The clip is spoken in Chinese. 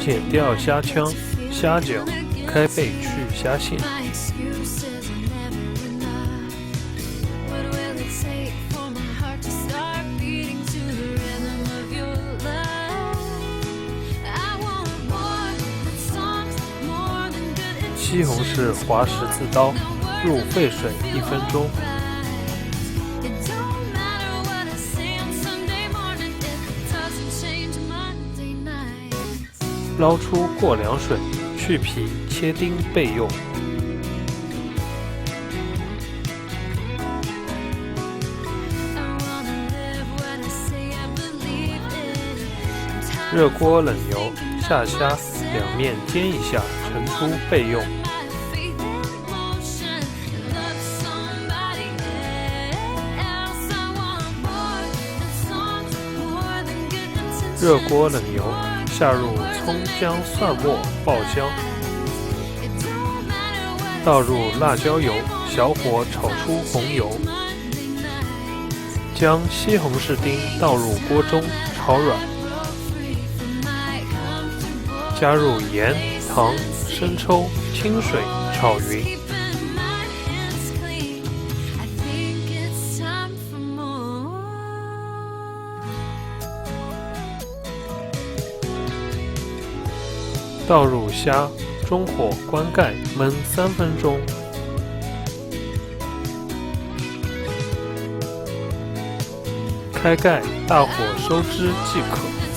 剪掉虾腔、虾脚，开背去虾线。西红柿划十字刀，入沸水1分钟。捞出过凉水，去皮切丁备用。热锅冷油，下虾，两面煎一下，盛出备用。热锅冷油，下入葱姜蒜末爆香，倒入辣椒油，小火炒出红油，将西红柿丁倒入锅中炒软，加入盐、糖、生抽、清水炒匀。倒入虾，中火关盖焖3分钟。开盖，大火收汁即可。